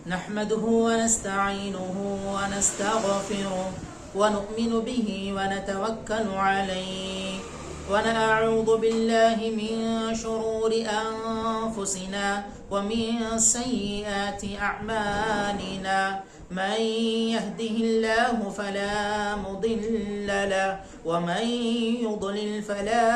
نحمده ونستعينه ونستغفره ونؤمن به ونتوكل عليه ونعوذ بالله من شرور أنفسنا ومن سيئات أعمالنا من يهده الله فلا مضل له ومن يضلل فلا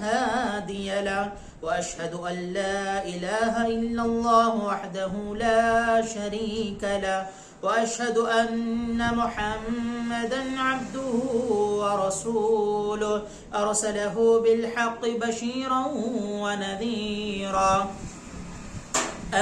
هادي له وأشهد أن لا إله إلا الله وحده لا شريك له وأشهد أن محمدا عبده ورسوله أرسله بالحق بشيرا ونذيرا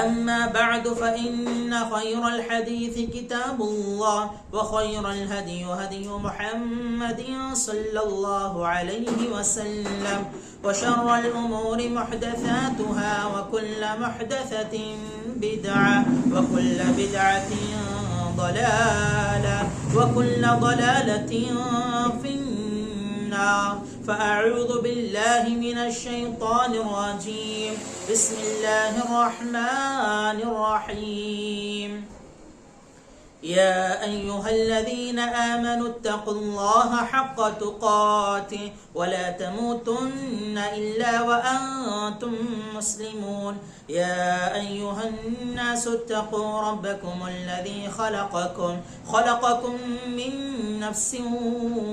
أما بعد فإن خير الحديث كتاب الله وخير الهدي هدي محمد صلى الله عليه وسلم وشر الأمور محدثاتها وكل محدثة بدعة وكل بدعة ضلالة وكل ضلالة في النار فأعوذ بالله من الشيطان الرجيم بسم الله الرحمن الرحيم يا أيها الذين آمنوا اتقوا الله حق تقاته ولا تموتن إلا وأنتم مسلمون يا أيها الناس اتقوا ربكم الذي خلقكم من نفس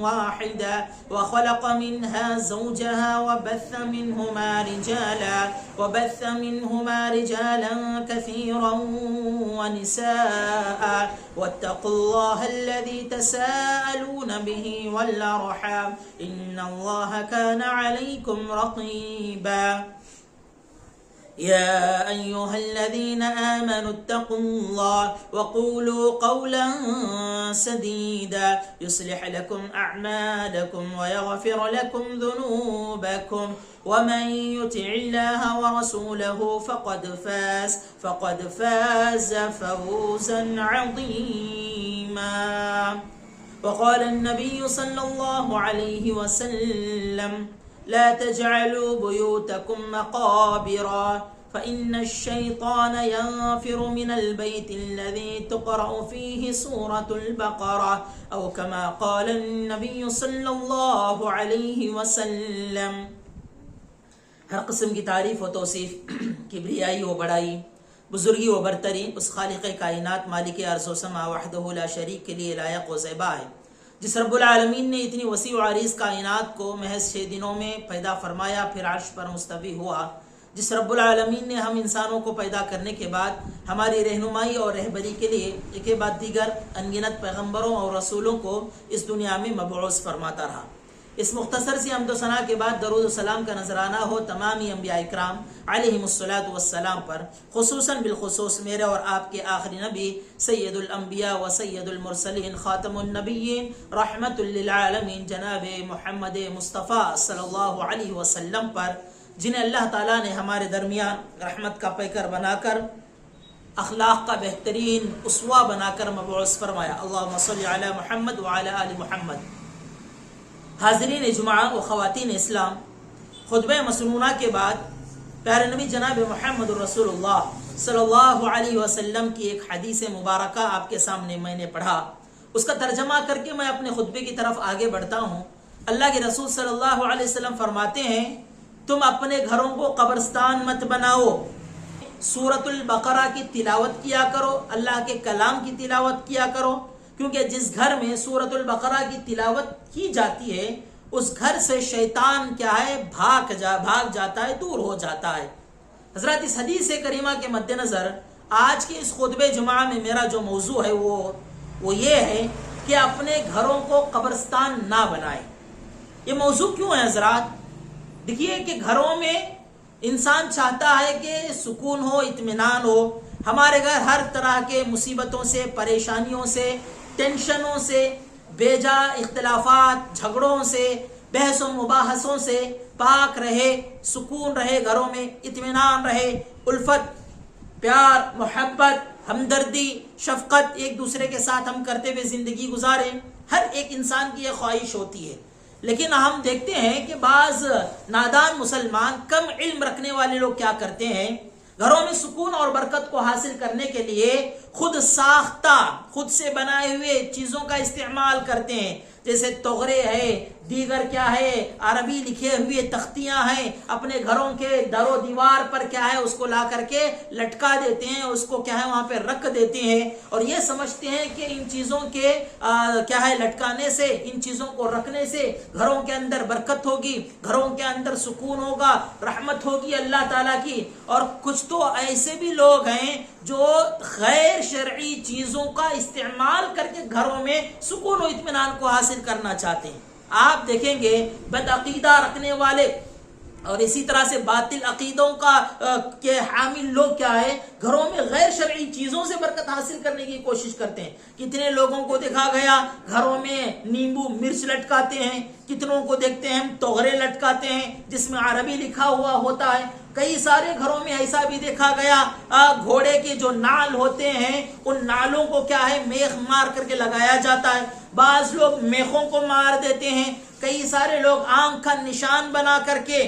واحدة وخلق منها زوجها وبث منهما رجالا كثيرا ونساء واتقوا الله الذي تساءلون به والأرحام إن الله كان عليكم رقيبا يا أيها الذين آمنوا اتقوا الله وقولوا قولا سديدا يصلح لكم أعمالكم ويغفر لكم ذنوبكم ومن يطع الله ورسوله فقد فاز فوزا عظيما وقال النبي صلى الله عليه وسلم لا تجعلوا بيوتكم مقابرا فإن الشيطان ينفر من البيت الذي تقرأ فيه سورة البقرة أو كما قال النبي صلى الله عليه وسلم. ہر قسم کی تعریف و توصیف، کبریائی و بڑائی، بزرگی و برتری اس خالق کائنات مالک ارض و سما وحدہ لا شریک کے لیے لائق و زیبا ہے، جس رب العالمین نے اتنی وسیع و عریض کائنات کو محض 6 دنوں میں پیدا فرمایا، پھر عرش پر مستوی ہوا. جس رب العالمین نے ہم انسانوں کو پیدا کرنے کے بعد ہماری رہنمائی اور رہبری کے لیے ایک کے بعد دیگر انگنت پیغمبروں اور رسولوں کو اس دنیا میں مبعوث فرماتا رہا. اس مختصر سی حمد و ثنا کے بعد درود و سلام کا نذرانہ ہو تمامی انبیاء اکرام علیہم الصلاۃ والسلام پر، خصوصاً بالخصوص میرے اور آپ کے آخری نبی سید الانبیاء و سید المرسلین خاتم النبیین رحمت للعالمین جناب محمد مصطفیٰ صلی اللہ علیہ وسلم پر، جنہیں اللہ تعالیٰ نے ہمارے درمیان رحمت کا پیکر بنا کر، اخلاق کا بہترین اسوہ بنا کر مبعوث فرمایا. اللہم صلی علی محمد وعلی آل محمد. حاضرین جمعہ و خواتین اسلام، خطبہ مسنونہ کے بعد پیارے نبی جناب محمد رسول اللہ صلی اللہ علیہ وسلم کی ایک حدیث مبارکہ آپ کے سامنے میں نے پڑھا. اس کا ترجمہ کر کے میں اپنے خطبے کی طرف آگے بڑھتا ہوں. اللہ کے رسول صلی اللہ علیہ وسلم فرماتے ہیں، تم اپنے گھروں کو قبرستان مت بناؤ، سورۃ البقرہ کی تلاوت کیا کرو، اللہ کے کلام کی تلاوت کیا کرو، کیونکہ جس گھر میں سورۃ البقرہ کی تلاوت کی جاتی ہے اس گھر سے شیطان کیا ہے بھاگ جاتا ہے، دور ہو جاتا ہے. حضرات اس حدیث کریمہ کے مد نظر آج کے اس خطبہ جمعہ میں میرا جو موضوع ہے وہ یہ ہے کہ اپنے گھروں کو قبرستان نہ بنائیں. یہ موضوع کیوں ہے حضرات؟ دیکھیے کہ گھروں میں انسان چاہتا ہے کہ سکون ہو، اطمینان ہو. ہمارے گھر ہر طرح کے مصیبتوں سے، پریشانیوں سے، ٹینشنوں سے، بیجا اختلافات، جھگڑوں سے، بحث و مباحثوں سے پاک رہے، سکون رہے، گھروں میں اطمینان رہے، الفت، پیار، محبت، ہمدردی، شفقت ایک دوسرے کے ساتھ ہم کرتے ہوئے زندگی گزاریں. ہر ایک انسان کی یہ خواہش ہوتی ہے. لیکن ہم دیکھتے ہیں کہ بعض نادان مسلمان، کم علم رکھنے والے لوگ کیا کرتے ہیں، گھروں میں سکون اور برکت کو حاصل کرنے کے لیے خود ساختہ، خود سے بنائے ہوئے چیزوں کا استعمال کرتے ہیں، جیسے تغرے ہے، دیگر کیا ہے عربی لکھے ہوئے تختیاں ہیں، اپنے گھروں کے در و دیوار پر کیا ہے اس کو لا کر کے لٹکا دیتے ہیں، اس کو کیا ہے وہاں پہ رکھ دیتے ہیں، اور یہ سمجھتے ہیں کہ ان چیزوں کے کیا ہے لٹکانے سے، ان چیزوں کو رکھنے سے گھروں کے اندر برکت ہوگی، گھروں کے اندر سکون ہوگا، رحمت ہوگی اللہ تعالیٰ کی۔ اور کچھ تو ایسے بھی لوگ ہیں جو غیر شرعی چیزوں کا استعمال کر کے گھروں میں سکون و اطمینان کو حاصل کرنا چاہتے ہیں۔ آپ دیکھیں گے بد عقیدہ رکھنے والے اور اسی طرح سے باطل عقیدوں کے حامل لوگ کیا ہے گھروں میں غیر شرعی چیزوں سے برکت حاصل کرنے کی کوشش کرتے ہیں۔ کتنے لوگوں کو دیکھا گیا گھروں میں نیمبو مرچ لٹکاتے ہیں، کتنوں کو دیکھتے ہیں ہم تغرے لٹکاتے ہیں جس میں عربی لکھا ہوا ہوتا ہے۔ کئی سارے گھروں میں ایسا بھی دیکھا گیا گھوڑے کے جو نال ہوتے ہیں ان نالوں کو کیا ہے میخ مار کر کے لگایا جاتا ہے، بعض لوگ میخوں کو مار دیتے ہیں، کئی سارے لوگ آنکھ کا نشان بنا کر کے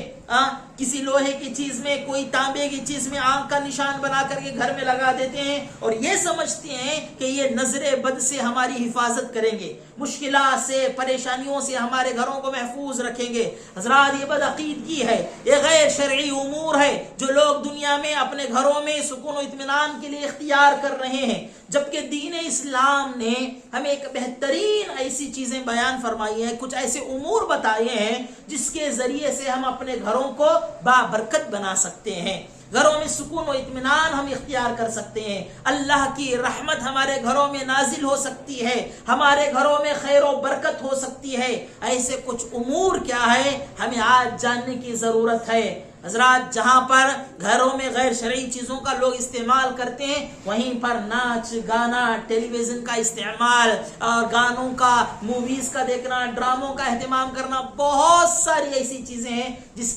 کسی لوہے کی چیز میں، کوئی تانبے کی چیز میں آنکھ کا نشان بنا کر کے گھر میں لگا دیتے ہیں، اور یہ سمجھتے ہیں کہ یہ نظر بد سے ہماری حفاظت کریں گے، مشکلات سے، پریشانیوں سے ہمارے گھروں کو محفوظ رکھیں گے۔ حضرات یہ بد عقیدگی ہے، یہ غیر شرعی امور ہے جو لوگ دنیا میں اپنے گھروں میں سکون و اطمینان کے لیے اختیار کر رہے ہیں، جبکہ دین اسلام نے ہمیں ایک بہترین ایسی چیزیں بیان فرمائی ہیں، کچھ ایسے امور بتائے ہیں جس کے ذریعے سے ہم اپنے گھروں کو بابرکت بنا سکتے ہیں، گھروں میں سکون و اطمینان ہم اختیار کر سکتے ہیں، اللہ کی رحمت ہمارے گھروں میں نازل ہو سکتی ہے، ہمارے گھروں میں خیر و برکت ہو سکتی ہے۔ ایسے کچھ امور کیا ہے ہمیں آج جاننے کی ضرورت ہے۔ حضرات جہاں پر گھروں میں غیر شرعی چیزوں کا لوگ استعمال کرتے ہیں وہیں پر ناچ گانا، ٹیلی ویژن کا استعمال اور گانوں کا، موویز کا دیکھنا، ڈراموں کا اہتمام کرنا، بہت ساری ایسی چیزیں ہیں جس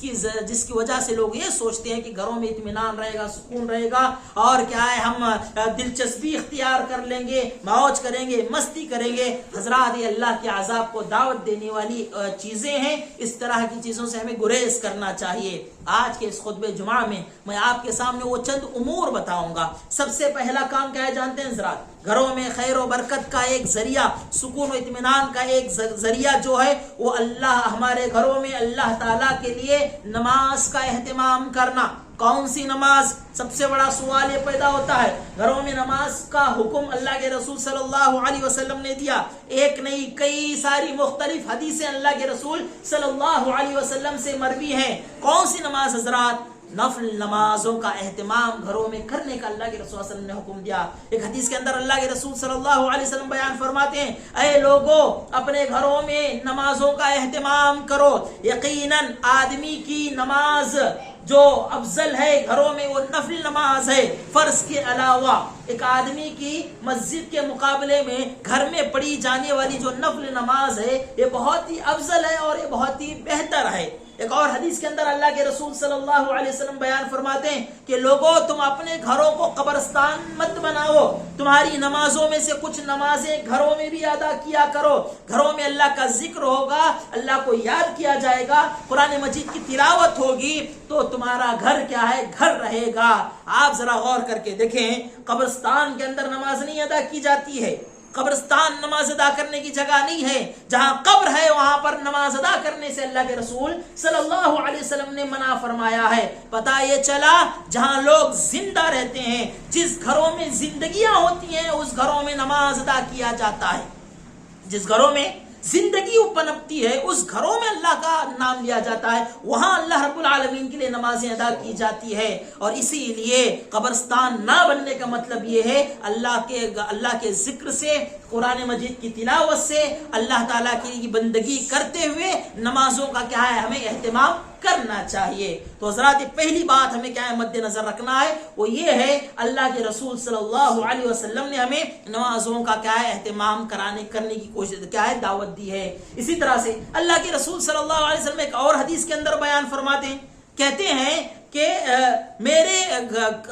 کی وجہ سے لوگ یہ سوچتے ہیں کہ گھروں میں اطمینان رہے گا، سکون رہے گا، اور کیا ہے ہم دلچسپی اختیار کر لیں گے، موج کریں گے، مستی کریں گے۔ حضرات یہ اللہ کے عذاب کو دعوت دینے والی چیزیں ہیں، اس طرح کی چیزوں سے ہمیں گریز کرنا چاہیے۔ آج کے اس خطبہ جمعہ میں آپ کے سامنے وہ چند امور بتاؤں گا۔ سب سے پہلا کام کیا ہے جانتے ہیں حضرات؟ گھروں میں خیر و برکت کا ایک ذریعہ، سکون و اطمینان کا ایک ذریعہ جو ہے وہ ہمارے گھروں میں اللہ تعالیٰ کے لیے نماز کا اہتمام کرنا۔ کون سی نماز؟ سب سے بڑا سوال یہ پیدا ہوتا ہے، گھروں میں نماز کا حکم اللہ کے رسول صلی اللہ علیہ وسلم نے دیا، ایک نہیں کئی ساری مختلف حدیثیں اللہ کے رسول صلی اللہ علیہ وسلم سے مروی ہیں۔ کون سی نماز حضرات؟ نفل نمازوں کا اہتمام گھروں میں کرنے کا اللہ کے رسول صلی اللہ علیہ وسلم نے حکم دیا۔ ایک حدیث کے اندر اللہ کے رسول صلی اللہ علیہ وسلم بیان فرماتے ہیں، اے لوگو اپنے گھروں میں نمازوں کا اہتمام کرو، یقیناً آدمی کی نماز جو افضل ہے گھروں میں وہ نفل نماز ہے۔ فرض کے علاوہ ایک آدمی کی مسجد کے مقابلے میں گھر میں پڑھی جانے والی جو نفل نماز ہے یہ بہت ہی افضل ہے اور یہ بہت ہی بہتر ہے۔ ایک اور حدیث کے اندر اللہ کے رسول صلی اللہ علیہ وسلم بیان فرماتے ہیں کہ لوگوں تم اپنے گھروں کو قبرستان مت بناؤ، تمہاری نمازوں میں سے کچھ نمازیں گھروں میں بھی ادا کیا کرو۔ گھروں میں اللہ کا ذکر ہوگا، اللہ کو یاد کیا جائے گا، قرآن مجید کی تلاوت ہوگی تو تمہارا گھر کیا ہے گھر رہے گا۔ آپ ذرا غور کر کے دیکھیں، قبرستان کے اندر نماز نہیں ادا کی جاتی ہے، قبرستان نماز ادا کرنے کی جگہ نہیں ہے، جہاں قبر ہے وہاں پر نماز ادا کرنے سے اللہ کے رسول صلی اللہ علیہ وسلم نے منع فرمایا ہے۔ پتہ یہ چلا جہاں لوگ زندہ رہتے ہیں، جس گھروں میں زندگیاں ہوتی ہیں اس گھروں میں نماز ادا کیا جاتا ہے، جس گھروں میں زندگی پنپتی ہے اس گھروں میں اللہ کا نام لیا جاتا ہے، وہاں اللہ رب العالمین کے لیے نمازیں ادا کی جاتی ہے۔ اور اسی لیے قبرستان نہ بننے کا مطلب یہ ہے اللہ کے ذکر سے، قرآن مجید کی تلاوت سے، اللہ تعالیٰ کی بندگی کرتے ہوئے نمازوں کا کیا ہے ہمیں اہتمام کرنا چاہیے۔ تو حضرات پہلی بات ہمیں کیا ہے مد نظر رکھنا ہے وہ یہ ہے اللہ کے رسول صلی اللہ علیہ وسلم نے ہمیں نمازوں کا کیا ہے اہتمام کرنے کی کوشش کیا ہے دعوت دی ہے۔ اسی طرح سے اللہ کے رسول صلی اللہ علیہ وسلم ایک اور حدیث کے اندر بیان فرماتے ہیں، کہتے ہیں کہ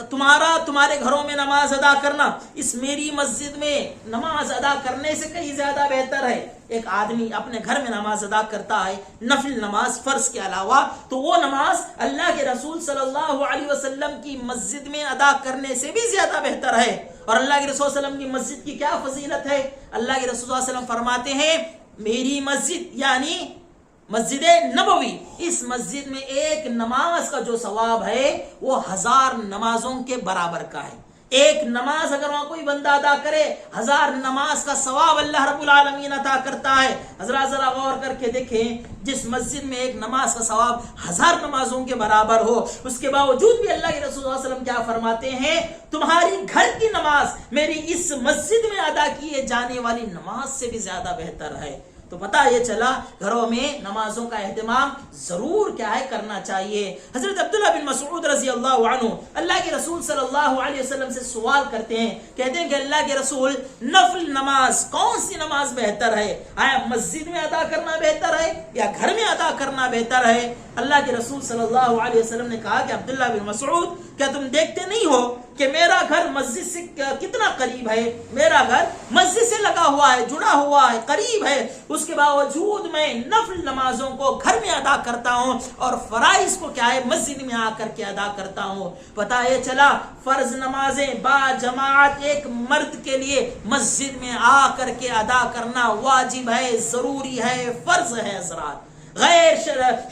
تمہارے گھروں میں نماز ادا کرنا اس میری مسجد میں نماز ادا کرنے سے کہیں زیادہ بہتر ہے. ایک آدمی اپنے گھر میں نماز ادا کرتا ہے نفل نماز فرض کے علاوہ, تو وہ نماز اللہ کے رسول صلی اللہ علیہ وسلم کی مسجد میں ادا کرنے سے بھی زیادہ بہتر ہے. اور اللہ کے رسول صلی اللہ علیہ وسلم کی مسجد کی کیا فضیلت ہے؟ اللہ کے رسول صلی اللہ علیہ وسلم فرماتے ہیں میری مسجد یعنی مسجد نبوی, اس مسجد میں ایک نماز کا جو ثواب ہے وہ 1000 نمازوں کے برابر کا ہے. ایک نماز اگر وہاں کوئی بندہ ادا کرے 1000 نماز کا ثواب اللہ رب العالمین عطا کرتا ہے. حضرات ذرا غور کر کے دیکھیں, جس مسجد میں ایک نماز کا ثواب 1000 نمازوں کے برابر ہو, اس کے باوجود بھی اللہ کے رسول صلی اللہ علیہ وسلم کیا فرماتے ہیں, تمہاری گھر کی نماز میری اس مسجد میں ادا کیے جانے والی نماز سے بھی زیادہ بہتر ہے. تو پتہ یہ چلا گھروں میں نمازوں کا اہتمام ضرور کیا ہے کرنا چاہیے. حضرت عبداللہ بن مسعود رضی اللہ عنہ اللہ کے رسول صلی اللہ علیہ وسلم سے سوال کرتے ہیں, کہتے ہیں کہ اللہ کے رسول نفل نماز کون سی نماز بہتر ہے؟ آیا مسجد میں ادا کرنا بہتر ہے یا گھر میں ادا کرنا بہتر ہے؟ اللہ کے رسول صلی اللہ علیہ وسلم نے کہا کہ عبداللہ بن مسعود, کیا تم دیکھتے نہیں ہو کہ میرا گھر مسجد سے کتنا قریب ہے؟ میرا گھر مسجد سے لگا ہوا ہے, جڑا ہوا ہے, قریب ہے. اس کے باوجود میں نفل نمازوں کو گھر میں ادا کرتا ہوں اور فرائض کو کیا ہے مسجد میں آ کر کے ادا کرتا ہوں. پتہ یہ چلا فرض نمازیں با جماعت ایک مرد کے لیے مسجد میں آ کر کے ادا کرنا واجب ہے, ضروری ہے, فرض ہے. حضرات غیر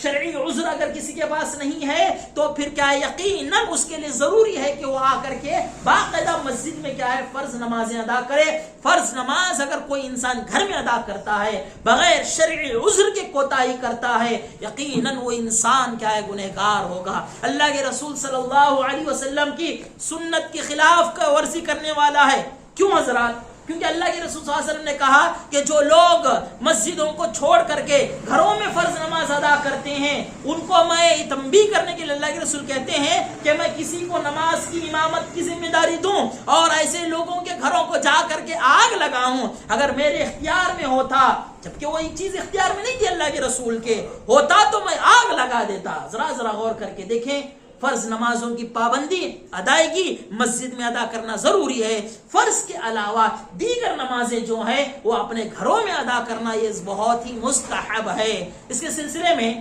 شرعی عذر اگر کسی کے پاس نہیں ہے تو پھر کیا یقیناً اس کے لیے ضروری ہے کہ وہ آ کر کے باقاعدہ مسجد میں کیا ہے فرض نمازیں ادا کرے. فرض نماز اگر کوئی انسان گھر میں ادا کرتا ہے بغیر شرعی عذر کے کوتاہی کرتا ہے, یقیناً وہ انسان کیا ہے گنہگار ہوگا. اللہ کے رسول صلی اللہ علیہ وسلم کی سنت کی خلاف ورزی کرنے والا ہے. کیوں حضرات؟ کیونکہ اللہ کے رسول صلی اللہ علیہ وسلم نے کہا کہ جو لوگ مسجدوں کو چھوڑ کر کے گھروں میں فرض نماز ادا کرتے ہیں ان کو میں تنبیہ کرنے کے لیے اللہ کے رسول کہتے ہیں کہ میں کسی کو نماز کی امامت کی ذمہ داری دوں اور ایسے لوگوں کے گھروں کو جا کر کے آگ لگاؤں. اگر میرے اختیار میں ہوتا, جبکہ وہی چیز اختیار میں نہیں تھی اللہ کے رسول کے, ہوتا تو میں آگ لگا دیتا. ذرا غور کر کے دیکھیں, فرض نمازوں کی پابندی ادائیگی مسجد میں ادا کرنا ضروری ہے. فرض کے علاوہ دیگر نمازیں جو ہیں وہ اپنے گھروں میں ادا کرنا یہ بہت ہی مستحب ہے. اس کے سلسلے میں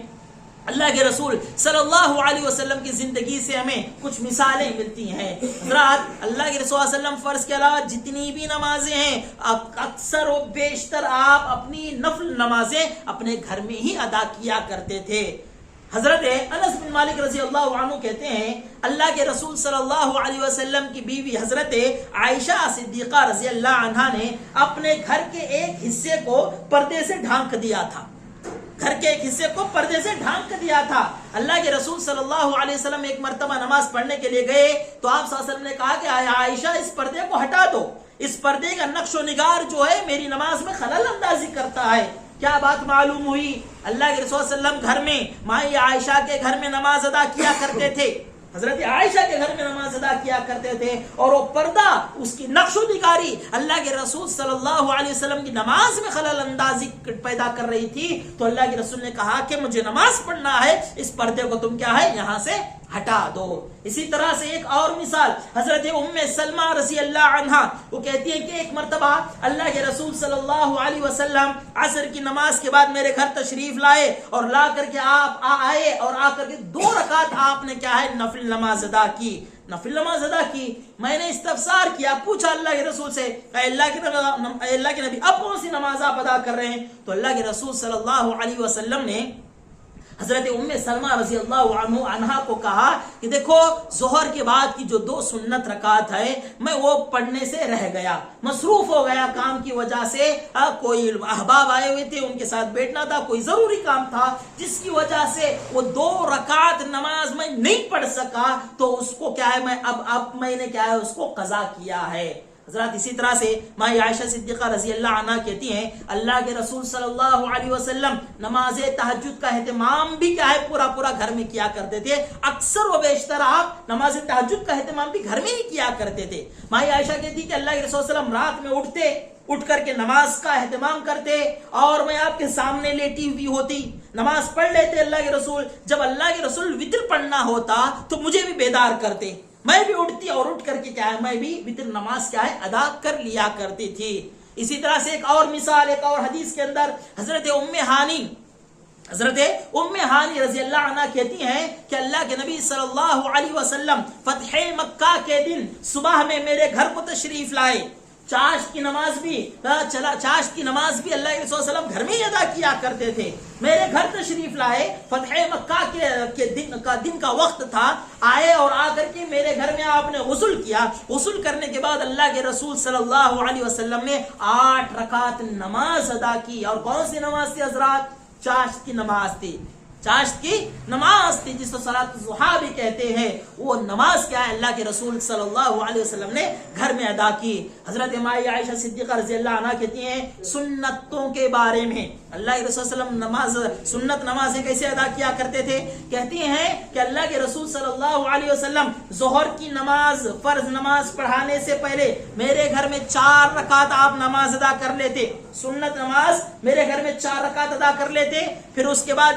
اللہ کے رسول صلی اللہ علیہ وسلم کی زندگی سے ہمیں کچھ مثالیں ملتی ہیں. حضرات اللہ کے رسول صلی اللہ علیہ وسلم فرض کے علاوہ جتنی بھی نمازیں ہیں اکثر و بیشتر آپ اپنی نفل نمازیں اپنے گھر میں ہی ادا کیا کرتے تھے. حضرت انس بن مالک رضی اللہ عنہ کہتے ہیں اللہ کے رسول صلی اللہ علیہ وسلم کی بیوی حضرت عائشہ صدیقہ رضی اللہ عنہا نے اپنے گھر کے ایک حصے کو پردے سے ڈھانک دیا تھا. گھر کے ایک حصے کو پردے سے ڈھانک دیا تھا. اللہ کے رسول صلی اللہ علیہ وسلم ایک مرتبہ نماز پڑھنے کے لیے گئے تو آپ صلی اللہ علیہ وسلم نے کہا کہ عائشہ اس پردے کو ہٹا دو, اس پردے کا نقش و نگار جو ہے میری نماز میں خلل اندازی کرتا ہے. کیا بات معلوم ہوئی؟ اللہ کے رسول صلی اللہ علیہ وسلم گھر میں مائی عائشہ کے گھر میں نماز ادا کیا کرتے تھے. حضرت عائشہ کے گھر میں نماز ادا کیا کرتے تھے اور وہ پردہ اس کی نقش و نگاری اللہ کے رسول صلی اللہ علیہ وسلم کی نماز میں خلل اندازی پیدا کر رہی تھی. تو اللہ کے رسول نے کہا کہ مجھے نماز پڑھنا ہے, اس پردے کو تم کیا ہے یہاں سے ہٹا دو. اسی طرح سے ایک اور مثال حضرت ام سلمہ رضی اللہ عنہا, وہ کہتی ہیں کہ ایک مرتبہ اللہ کے رسول صلی اللہ علیہ وسلم عصر کی نماز کے بعد میرے گھر تشریف لائے اور لا کر کے آپ آئے اور آ کر کے 2 رکعت آپ نے کیا ہے نفل نماز ادا کی. نفل نماز ادا کی. میں نے استفسار کیا, پوچھا اللہ کے رسول سے, اے اللہ کے نبی اب کون سی نماز آپ ادا کر رہے ہیں؟ تو اللہ کے رسول صلی اللہ علیہ وسلم نے حضرت ام سلمہ رضی اللہ عنہا کو کہا کہ دیکھو ظہر کے بعد کی جو 2 سنت رکعت ہے میں وہ پڑھنے سے رہ گیا, مصروف ہو گیا کام کی وجہ سے, کوئی احباب آئے ہوئے تھے ان کے ساتھ بیٹھنا تھا, کوئی ضروری کام تھا جس کی وجہ سے وہ 2 رکعت نماز میں نہیں پڑھ سکا, تو اس کو کیا ہے میں نے کیا ہے اس کو قضا کیا ہے. حضرات اسی طرح سے مائی عائشہ صدیقہ رضی اللہ عنہ کہتی ہیں اللہ کے رسول صلی اللہ علیہ وسلم نماز تہجد کا اہتمام بھی کیا ہے پورا گھر میں کیا کرتے تھے. اکثر و بیشتر آپ نماز تہجد کا اہتمام بھی گھر میں ہی کیا کرتے تھے. مائی عائشہ کہتی کہ اللہ کے رسول صلی اللہ علیہ وسلم رات میں اٹھتے اٹھ کر کے نماز کا اہتمام کرتے اور میں آپ کے سامنے لیٹی ہوئی ہوتی, نماز پڑھ لیتے اللہ کے رسول. جب اللہ کے رسول وتر پڑھنا ہوتا تو مجھے بھی بیدار کرتے, میں بھی اٹھتی اور اٹھ کر کے کیا ہے میں بھی وتر نماز کیا ہے ادا کر لیا کرتی تھی. اسی طرح سے ایک اور مثال, ایک اور حدیث کے اندر حضرت ام ہانی رضی اللہ عنہ کہتی ہیں کہ اللہ کے نبی صلی اللہ علیہ وسلم فتح مکہ کے دن صبح میں میرے گھر کو تشریف لائے. چاشت کی نماز بھی اللہ کے رسول صلی اللہ علیہ وسلم گھر میں ہی ادا کیا کرتے تھے. میرے گھر تشریف لائے, فتح مکہ کے دن کا وقت تھا, آئے اور آ کر کے میرے گھر میں آپ نے غسل کیا. غسل کرنے کے بعد اللہ کے رسول صلی اللہ علیہ وسلم نے 8 رکعت نماز ادا کی. اور کون سی نماز تھی حضرات؟ چاشت کی نماز تھی. چاشت کی نماز تھی جس کو صلاۃ الضحیٰ بھی کہتے ہیں. وہ نماز کیا ہے اللہ کے رسول صلی اللہ علیہ وسلم نے گھر میں ادا کی. حضرت مائی عائشہ صدیقہ رضی اللہ عنہ کہتی ہیں سنتوں کے بارے میں اللہ کے رسول صلی اللہ علیہ وسلم سنت نمازیں کیسے ادا کیا کرتے تھے. کہتی ہیں کہ اللہ کے رسول صلی اللہ علیہ وسلم ظہر کی نماز, فرض نماز پڑھانے سے پہلے میرے گھر میں 4 رکعت آپ نماز ادا کر لیتے. سنت نماز میرے گھر میں 4 رکعت ادا کر لیتے, پھر اس کے بعد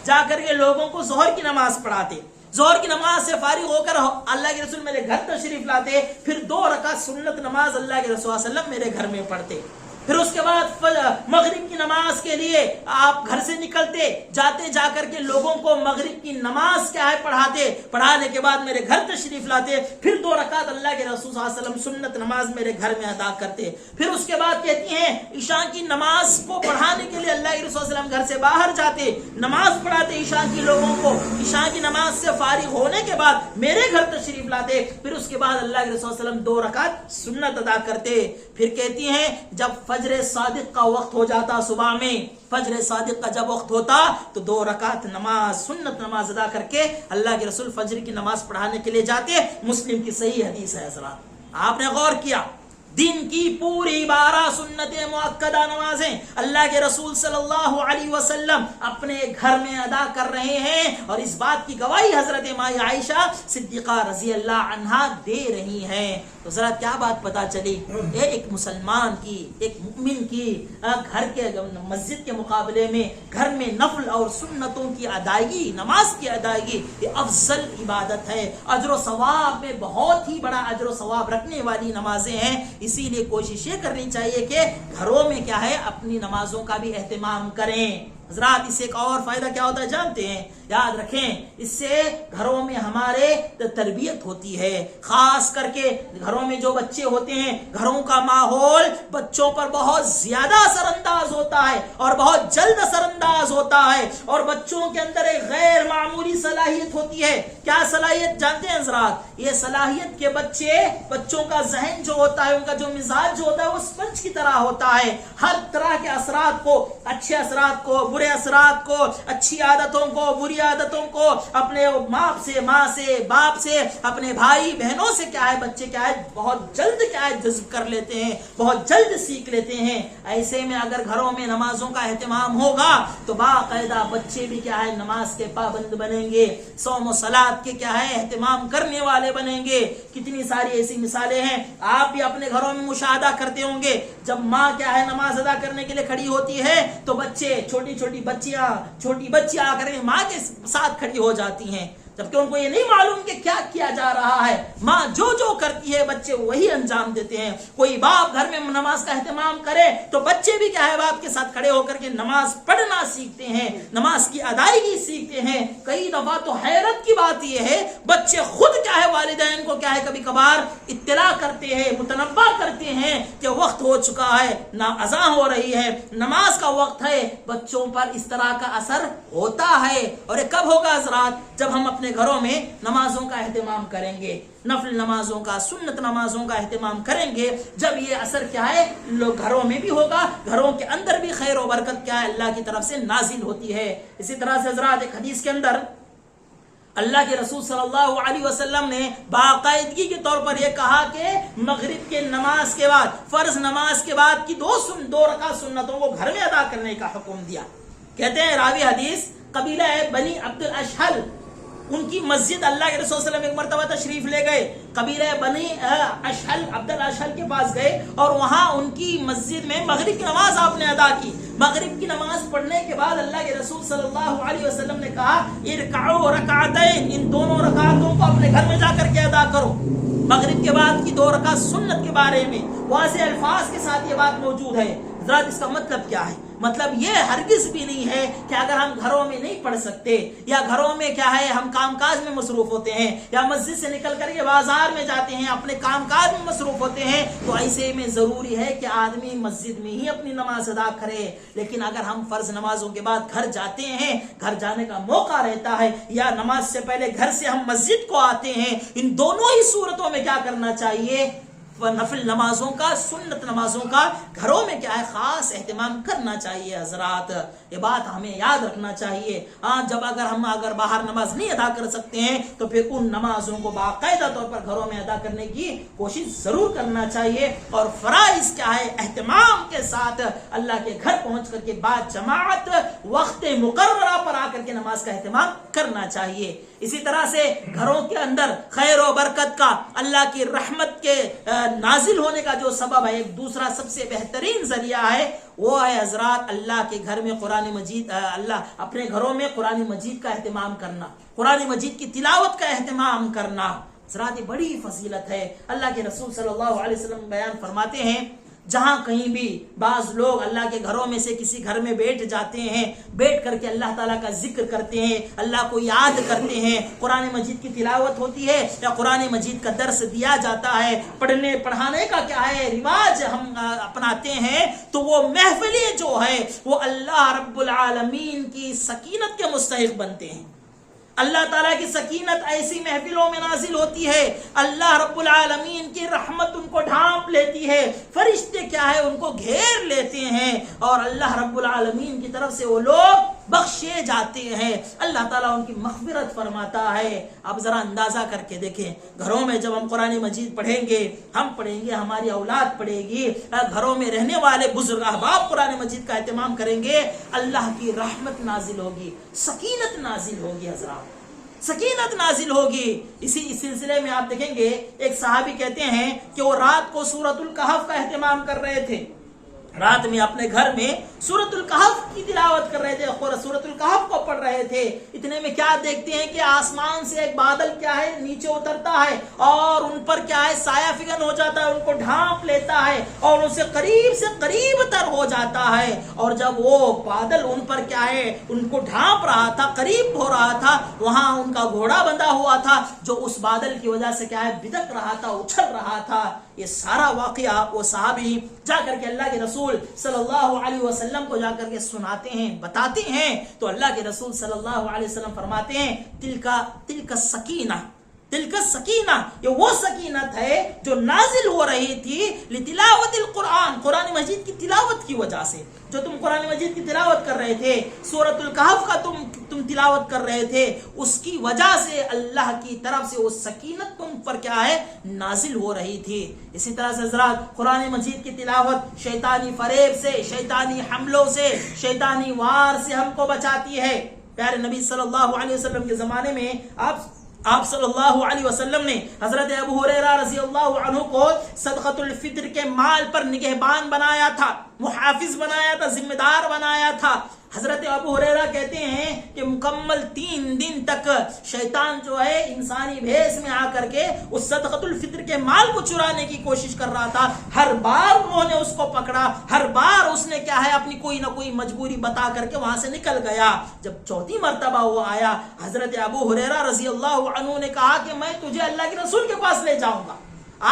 جا کر کے لوگوں کو ظہر کی نماز پڑھاتے. ظہر کی نماز سے فارغ ہو کر اللہ کے رسول میرے گھر تشریف لاتے, پھر 2 رکعت سنت نماز اللہ کے رسول صلی اللہ علیہ وسلم میرے گھر میں پڑھتے. پھر اس کے بعد مغرب کی نماز کے لیے آپ گھر سے نکلتے, جا کر کے لوگوں کو مغرب کی نماز کیا ہے پڑھاتے. پڑھانے کے بعد میرے گھر تشریف لاتے, پھر 2 رکعت اللہ کے رسول صلی اللہ علیہ وسلم سنت نماز میرے گھر میں ادا کرتے. پھر اس کے بعد کہتی ہیں عشاء کی نماز کو پڑھانے کے لیے اللہ کے رسول صلی اللہ علیہ وسلم گھر سے باہر جاتے, نماز پڑھاتے عشاء کی لوگوں کو. عشاء کی نماز سے فارغ ہونے کے بعد میرے گھر تشریف لاتے, پھر اس کے بعد اللہ کے رسول صلی اللہ علیہ وسلم 2 رکعت سنت ادا کرتے. پھر کہتی ہیں جب فجر صادق کا وقت ہو جاتا, صبح میں فجر صادق کا جب وقت ہوتا تو 2 رکعت نماز سنت نماز ادا کر کے اللہ کے رسول فجر کی نماز پڑھانے کے لیے جاتے. مسلم کی صحیح حدیث ہے حضرات. آپ نے غور کیا, دن کی پوری 12 سنت مؤکدہ نمازیں اللہ کے رسول صلی اللہ علیہ وسلم اپنے گھر میں ادا کر رہے ہیں, اور اس بات کی گواہی حضرت مائی عائشہ صدیقہ رضی اللہ عنہا دے رہی ہیں. تو ذرا کیا بات پتا چلی, ایک مسلمان کی, ایک مومن کی گھر کے مسجد کے مقابلے میں گھر میں نفل اور سنتوں کی ادائیگی, نماز کی ادائیگی یہ افضل عبادت ہے. اجر و ثواب میں بہت ہی بڑا اجر و ثواب رکھنے والی نمازیں ہیں. اسی لیے کوشش یہ کرنی چاہیے کہ گھروں میں کیا ہے اپنی نمازوں کا بھی اہتمام کریں. حضرات اس سے ایک اور فائدہ کیا ہوتا ہے جانتے ہیں؟ یاد رکھیں, اس سے گھروں میں ہمارے تربیت ہوتی ہے. خاص کر کے گھروں میں جو بچے ہوتے ہیں, گھروں کا ماحول بچوں پر بہت زیادہ اثر انداز ہوتا ہے اور بہت جلد اثر انداز ہوتا ہے, اور بچوں کے اندر ایک غیر معمولی صلاحیت ہوتی ہے. کیا صلاحیت جانتے ہیں حضرات؟ یہ صلاحیت کے بچوں کا ذہن جو ہوتا ہے, ان کا جو مزاج جو ہوتا ہے وہ اسپنج کی طرح ہوتا ہے. ہر طرح کے اثرات کو, اچھے اثرات کو, برے اثرات کو, اچھی عادتوں کو, بری عادتوں کو, اپنے ماں سے, باپ سے, اپنے بھائی بہنوں سے کیا ہے بچے کیا ہے بہت جلد کیا ہے جذب کر لیتے ہیں, بہت جلد سیکھ لیتے ہیں. ایسے میں اگر گھروں میں نمازوں کا اہتمام ہوگا تو باقاعدہ بچے بھی کیا ہے نماز کے پابند بنیں گے, صوم و صلات کے کیا ہے اہتمام کرنے والے بنیں گے. کتنی ساری ایسی مثالیں ہیں, آپ بھی اپنے گھروں میں مشاہدہ کرتے ہوں گے. جب ماں کیا ہے نماز ادا کرنے کے لیے کھڑی ہوتی ہے تو بچے, چھوٹی بچیاں آ کر ماں کے ساتھ کھڑی ہو جاتی ہیں, جبکہ ان کو یہ نہیں معلوم کہ کیا کیا جا رہا ہے. ماں جو کرتی ہے بچے وہی انجام دیتے ہیں. کوئی باپ گھر میں نماز کا اہتمام کرے تو بچے بھی کیا ہے باپ کے ساتھ کھڑے ہو کر کے نماز پڑھنا سیکھتے ہیں, نماز کی ادائیگی سیکھتے ہیں. کئی دفعہ تو حیرت کی بات یہ ہے بچے خود کیا ہے والدین کو کیا ہے کبھی کبھار اطلاع کرتے ہیں, متنبہ کرتے ہیں کہ وقت ہو چکا ہے, اذان ہو رہی ہے, نماز کا وقت ہے. بچوں پر اس طرح کا اثر ہوتا ہے. اور یہ کب ہوگا حضرات؟ جب ہم اپنے گھروں میں نمازوں کا اہتمام کریں گے, نفل نمازوں کا, سنت نمازوں کا اہتمام کریں گے. جب یہ اثر کیا ہے لوگ گھروں میں بھی ہوگا, گھروں کے اندر بھی خیر و برکت کیا ہے اللہ کی طرف سے نازل ہوتی ہے. اسی طرح سے حضرات ایک حدیث کے اندر اللہ کے رسول صلی اللہ علیہ وسلم نے باقاعدگی کے طور پر یہ کہا کہ مغرب کے نماز کے بعد, فرض نماز کے بعد کی 2 رکعت سنتوں کو گھر میں ادا کرنے کا حکم دیا. کہتے ہیں راوی حدیث قبیلہ بنی عبد الاشحل ان کی مسجد اللہ کے رسول صلی اللہ علیہ وسلم ایک مرتبہ تشریف لے گئے، قبیلہ بنی اشہل عبد الاشہل کے پاس گئے اور وہاں ان کی مسجد میں مغرب کی نماز آپ نے ادا کی۔ مغرب کی نماز پڑھنے کے بعد اللہ کے رسول صلی اللہ علیہ وسلم نے کہا ارکعوا رکعتین، ان دونوں رکعتوں کو اپنے گھر میں جا کر کے ادا کرو۔ مغرب کے بعد کی 2 رکعت سنت کے بارے میں واضح الفاظ کے ساتھ یہ بات موجود ہے۔ حضرات اس کا مطلب کیا ہے؟ مطلب یہ ہرگز بھی نہیں ہے کہ اگر ہم گھروں میں نہیں پڑھ سکتے یا گھروں میں کیا ہے ہم کام کاج میں مصروف ہوتے ہیں یا مسجد سے نکل کر کے بازار میں جاتے ہیں اپنے کام کاج میں مصروف ہوتے ہیں تو ایسے میں ضروری ہے کہ آدمی مسجد میں ہی اپنی نماز ادا کرے۔ لیکن اگر ہم فرض نمازوں کے بعد گھر جاتے ہیں، گھر جانے کا موقع رہتا ہے یا نماز سے پہلے گھر سے ہم مسجد کو آتے ہیں، ان دونوں ہی صورتوں میں کیا کرنا چاہیے؟ نفل نمازوں کا، سنت نمازوں کا گھروں میں کیا ہے خاص اہتمام کرنا چاہیے۔ حضرات یہ بات ہمیں یاد رکھنا چاہیے۔ جب ہم باہر نماز نہیں ادا کر سکتے ہیں تو پھر ان نمازوں کو باقاعدہ طور پر گھروں میں ادا کرنے کی کوشش ضرور کرنا چاہیے، اور فرائض کیا ہے اہتمام کے ساتھ اللہ کے گھر پہنچ کر کے بعد جماعت وقت مقررہ پر آ کر کے نماز کا اہتمام کرنا چاہیے۔ اسی طرح سے گھروں کے اندر خیر و برکت کا، اللہ کی رحمت کے نازل ہونے کا جو سبب ہے، ایک دوسرا سب سے بہترین ذریعہ ہے وہ ہے حضرات اللہ کے گھر میں قرآن مجید، اللہ اپنے گھروں میں قرآن مجید کا اہتمام کرنا، قرآن مجید کی تلاوت کا اہتمام کرنا۔ حضرات یہ بڑی فضیلت ہے۔ اللہ کے رسول صلی اللہ علیہ وسلم بیان فرماتے ہیں جہاں کہیں بھی بعض لوگ اللہ کے گھروں میں سے کسی گھر میں بیٹھ جاتے ہیں، بیٹھ کر کے اللہ تعالیٰ کا ذکر کرتے ہیں، اللہ کو یاد کرتے ہیں، قرآن مجید کی تلاوت ہوتی ہے یا قرآن مجید کا درس دیا جاتا ہے، پڑھنے پڑھانے کا کیا ہے رواج ہم اپناتے ہیں، تو وہ محفلیں جو ہے وہ اللہ رب العالمین کی سکینت کے مستحق بنتے ہیں۔ اللہ تعالیٰ کی سکینت ایسی محفلوں میں نازل ہوتی ہے، اللہ رب العالمین کی رحمت ان کو ڈھانپ لیتی ہے، فرشتے کیا ہے ان کو گھیر لیتے ہیں، اور اللہ رب العالمین کی طرف سے وہ لوگ بخشے جاتے ہیں، اللہ تعالیٰ ان کی مغفرت فرماتا ہے۔ اب ذرا اندازہ کر کے دیکھیں، گھروں میں جب ہم قرآن مجید پڑھیں گے، ہم پڑھیں گے، ہماری اولاد پڑھے گی، گھروں میں رہنے والے بزرگ احباب قرآن مجید کا اہتمام کریں گے، اللہ کی رحمت نازل ہوگی، سکینت نازل ہوگی۔ حضرات سکینت نازل ہوگی۔ اسی سلسلے میں آپ دیکھیں گے ایک صحابی کہتے ہیں کہ وہ رات کو سورۃ الکہف کا اہتمام کر رہے تھے، رات میں اپنے گھر میں سورۃ الکہف کی تلاوت کر رہے تھے، سورۃ الکہف کو پڑھ رہے تھے۔ اتنے میں کیا دیکھتے ہیں کہ آسمان سے ایک بادل کیا ہے نیچے اترتا ہے اور ان پر کیا ہے سایہ فگن ہو جاتا ہے، ان کو ڈھانپ لیتا ہے اور ان سے قریب تر ہو جاتا ہے، اور جب وہ بادل ان پر کیا ہے ان کو ڈھانپ رہا تھا، قریب ہو رہا تھا، وہاں ان کا گھوڑا بندھا ہوا تھا جو اس بادل کی وجہ سے کیا ہے بدک رہا تھا، اچھل رہا تھا۔ یہ سارا واقعہ وہ صحابی جا کر کے اللہ کے رسول صلی اللہ علیہ وسلم کو جا کر کے سناتے ہیں، بتاتے ہیں، تو اللہ کے رسول صلی اللہ علیہ وسلم فرماتے ہیں تلک سکینہ، یہ وہ سکینت ہے جو نازل ہو رہی تھی لتلاوت القرآن، قرآن مجید کی تلاوت کی وجہ سے۔ جو تم قرآن مجید کی تلاوت کر رہے تھے، سورۃ الکہف کا تم تلاوت کر رہے تھے، اس کی وجہ سے اللہ کی طرف سے وہ سکینت تم پر کیا ہے نازل ہو رہی تھی۔ اسی طرح سے حضرات قرآن مجید کی تلاوت شیطانی فریب سے، شیطانی حملوں سے، شیطانی وار سے ہم کو بچاتی ہے۔ پیارے نبی صلی اللہ علیہ وسلم کے زمانے میں آپ صلی اللہ علیہ وسلم نے حضرت ابو ہریرہ رضی اللہ عنہ کو صدقۃ الفطر کے مال پر نگہبان بنایا تھا، محافظ بنایا تھا، ذمہ دار بنایا تھا۔ حضرت ابو ہریرہ کہتے ہیں کہ مکمل 3 دن تک شیطان جو ہے انسانی بھیس میں آ کر کے اس صدقۃ الفطر کے مال کو چرانے کی کوشش کر رہا تھا۔ ہر بار انہوں نے اس کو پکڑا، ہر بار اس نے کیا ہے اپنی کوئی نہ کوئی مجبوری بتا کر کے وہاں سے نکل گیا۔ جب 4تھی مرتبہ وہ آیا، حضرت ابو ہریرہ رضی اللہ عنہ نے کہا کہ میں تجھے اللہ کے رسول کے پاس لے جاؤں گا،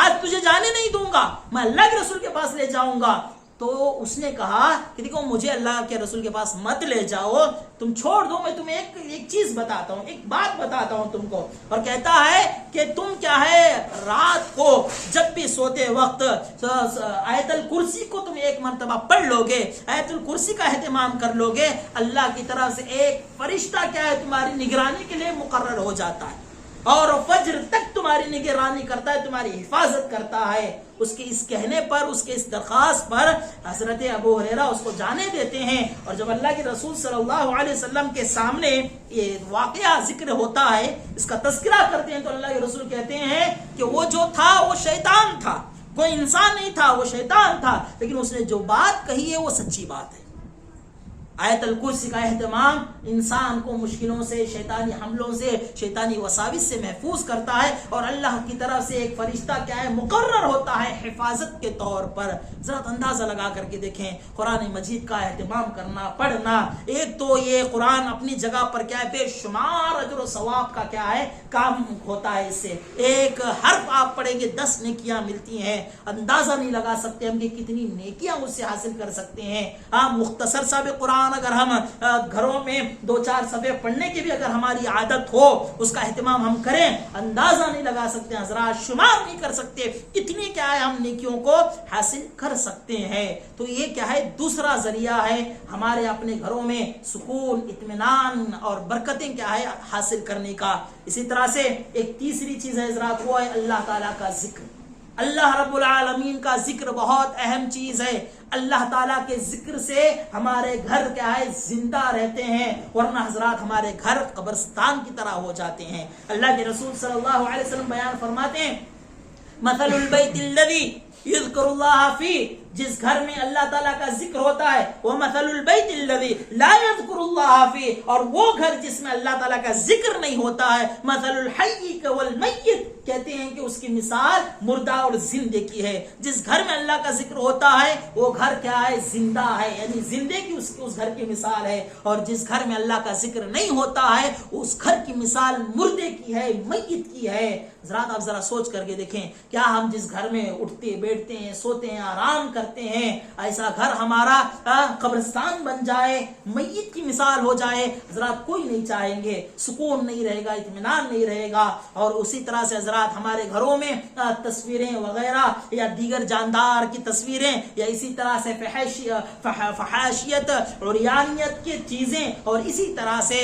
آج تجھے جانے نہیں دوں گا، میں اللہ کے رسول کے پاس لے جاؤں گا۔ تو اس نے کہا کہ دیکھو مجھے اللہ کے رسول کے پاس مت لے جاؤ، تم چھوڑ دو، میں تمہیں ایک چیز بتاتا ہوں، ایک بات بتاتا ہوں تم کو۔ اور کہتا ہے کہ تم کیا ہے رات کو جب بھی سوتے وقت آیت الکرسی کو تم 1 مرتبہ پڑھ لو گے، آیت الکرسی کا اہتمام کر لو گے، اللہ کی طرف سے ایک فرشتہ کیا ہے تمہاری نگرانی کے لیے مقرر ہو جاتا ہے۔ اور فجر تک تمہاری نگرانی کرتا ہے، تمہاری حفاظت کرتا ہے. اس کے اس کہنے پر، اس کے اس درخواست پر حضرت ابو ہریرہ اس کو جانے دیتے ہیں. اور جب اللہ کے رسول صلی اللہ علیہ وسلم کے سامنے یہ واقعہ ذکر ہوتا ہے، اس کا تذکرہ کرتے ہیں، تو اللہ کے رسول کہتے ہیں کہ وہ جو تھا وہ شیطان تھا، کوئی انسان نہیں تھا، وہ شیطان تھا، لیکن اس نے جو بات کہی ہے وہ سچی بات ہے. آیت الکرسی کا اہتمام انسان کو مشکلوں سے، شیطانی حملوں سے، شیطانی وساوس سے محفوظ کرتا ہے، اور اللہ کی طرف سے ایک فرشتہ کیا ہے مقرر ہوتا ہے حفاظت کے طور پر. ذرا اندازہ لگا کر کے دیکھیں قرآن مجید کا اہتمام کرنا، پڑھنا. ایک تو یہ قرآن اپنی جگہ پر کیا ہے بے شمار اجر و ثواب کا کیا ہے کام ہوتا ہے. اس سے ایک حرف آپ پڑھیں گے 10 نیکیاں ملتی ہیں. اندازہ نہیں لگا سکتے ہم کہ کتنی نیکیاں اس سے حاصل کر سکتے ہیں. مختصر سا بھی قرآن اگر ہم گھروں میں 2-4 صفحے پڑھنے کی بھی اگر ہماری عادت ہو، اس کا اہتمام ہم کریں، اندازہ نہیں لگا سکتے حضرات، شمار نہیں کر سکتے اتنی کیا ہے ہم نیکیوں کو حاصل کر سکتے ہیں. تو یہ کیا ہے دوسرا ذریعہ ہے ہمارے اپنے گھروں میں سکون، اطمینان اور برکتیں کیا ہے حاصل کرنے کا. اسی طرح سے ایک تیسری چیز ہے حضرات، وہ ہے اللہ تعالیٰ کا ذکر. اللہ رب العالمین کا ذکر بہت اہم چیز ہے. اللہ تعالیٰ کے ذکر سے ہمارے گھر کیا ہے زندہ رہتے ہیں، ورنہ حضرات ہمارے گھر قبرستان کی طرح ہو جاتے ہیں. اللہ کے رسول صلی اللہ علیہ وسلم بیان فرماتے ہیں مثل البیت الذی یذکر اللہ فی، جس گھر میں اللہ تعالیٰ کا ذکر ہوتا ہے، وہ مثل البیت الذی لا یذکر اللہ فی، اور وہ گھر جس میں اللہ تعالیٰ کا ذکر نہیں ہوتا ہے، مثل الحی والمیت، کہتے ہیں کہ اس کی مثال مردہ اور زندے کی ہے. جس گھر میں اللہ کا ذکر ہوتا ہے وہ گھر کیا ہے زندہ ہے، یعنی زندے کی اس گھر کی مثال ہے. اور جس گھر میں اللہ کا ذکر نہیں ہوتا ہے اس گھر کی مثال مردے کی ہے، میت کی ہے. حضرات آپ ذرا سوچ کر کے دیکھیں، کیا ہم جس گھر میں اٹھتے بیٹھتے ہیں، سوتے ہیں، آرام کرتے ہیں، ایسا گھر ہمارا قبرستان بن جائے، میت کی مثال ہو جائے؟ حضرات کوئی نہیں چاہیں گے. سکون نہیں رہے گا، اطمینان نہیں رہے گا. اور اسی طرح سے حضرات ہمارے گھروں میں تصویریں وغیرہ یا دیگر جاندار کی تصویریں یا اسی طرح سے فحاشیت، عریانیت کی چیزیں، اور اسی طرح سے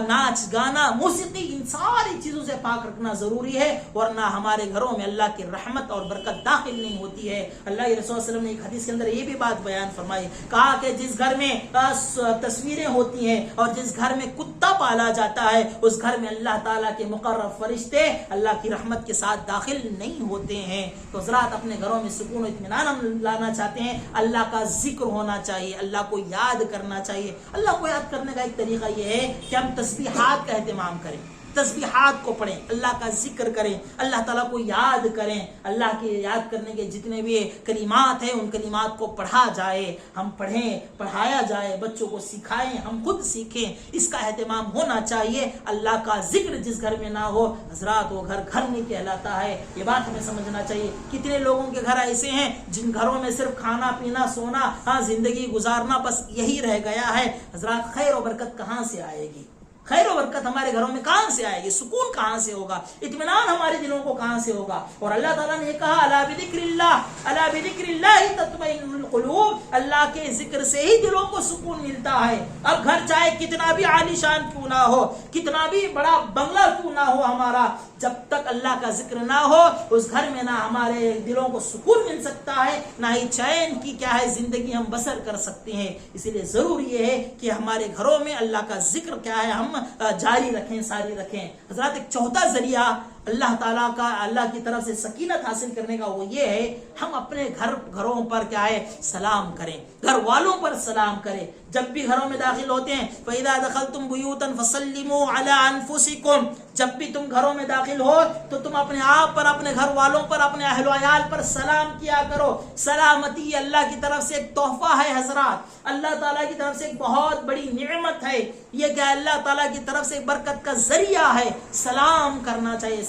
ناچ گانا، موسیقی، ان ساری چیزوں سے پاک رکھنا ضروری ہے، ورنہ ہمارے گھروں میں اللہ کی رحمت اور برکت داخل نہیں ہوتی ہے. اللہ کے رسول صلی اللہ علیہ وسلم نے ایک حدیث کے اندر یہ بھی بات بیان فرمائی، کہا کہ جس گھر میں تصویریں ہوتی ہیں اور جس گھر میں کتا پالا جاتا ہے اس گھر میں اللہ تعالیٰ کے مقرر فرشتے اللہ کی رحمت کے ساتھ داخل نہیں ہوتے ہیں. تو حضرات اپنے گھروں میں سکون و اطمینان ہم لانا چاہتے ہیں، اللہ کا ذکر ہونا چاہیے، اللہ کو یاد کرنا چاہیے. اللہ کو یاد کرنے کا ایک طریقہ یہ ہے کہ ہم تسبیحات کا اہتمام کریں، تسبیحات کو پڑھیں، اللہ کا ذکر کریں، اللہ تعالیٰ کو یاد کریں. اللہ کے یاد کرنے کے جتنے بھی کلمات ہیں ان کلمات کو پڑھا جائے، ہم پڑھیں، پڑھایا جائے، بچوں کو سکھائیں، ہم خود سیکھیں. اس کا اہتمام ہونا چاہیے. اللہ کا ذکر جس گھر میں نہ ہو حضرات وہ گھر گھر نہیں کہلاتا ہے. یہ بات ہمیں سمجھنا چاہیے. کتنے لوگوں کے گھر ایسے ہیں جن گھروں میں صرف کھانا پینا سونا، زندگی گزارنا بس یہی رہ گیا ہے. حضرات خیر و برکت کہاں سے آئے گی؟ خیر و برکت ہمارے گھروں میں کہاں سے آئے گی؟ سکون کہاں سے ہوگا؟ اطمینان ہمارے دلوں کو کہاں سے ہوگا؟ اور اللہ تعالیٰ نے کہا الا بذکر اللہ تطمئن القلوب، اللہ کے ذکر سے ہی دلوں کو سکون ملتا ہے. اب گھر چاہے کتنا بھی عالی شان کیوں نہ ہو، کتنا بھی بڑا بنگلہ کیوں نہ ہو ہمارا، جب تک اللہ کا ذکر نہ ہو اس گھر میں نہ ہمارے دلوں کو سکون مل سکتا ہے، نہ ہی چین کی کیا ہے زندگی ہم بسر کر سکتے ہیں. اسی لیے ضروری یہ ہے کہ ہمارے گھروں میں اللہ کا ذکر کیا ہے ہم جاری رکھیں، ساری رکھیں. حضرات ایک چوتھا ذریعہ اللہ تعالیٰ کا، اللہ کی طرف سے سکینت حاصل کرنے کا وہ یہ ہے ہم اپنے گھروں پر کیا ہے سلام کریں، گھر والوں پر سلام کریں. جب بھی گھروں میں داخل ہوتے ہیں فَإِذَا دَخَلْتُمْ بُيُوتًا فَسَلِّمُوا عَلَىٰ أَنفُسِكُمْ، جب بھی تم گھروں میں داخل ہو تو تم اپنے آپ پر، اپنے گھر والوں پر، اپنے اہل و عیال پر سلام کیا کرو. سلامتی اللہ کی طرف سے ایک تحفہ ہے حضرات، اللہ تعالیٰ کی طرف سے ایک بہت بڑی نعمت ہے. یہ کیا اللہ تعالیٰ کی طرف سے برکت کا ذریعہ ہے. سلام کرنا چاہیے.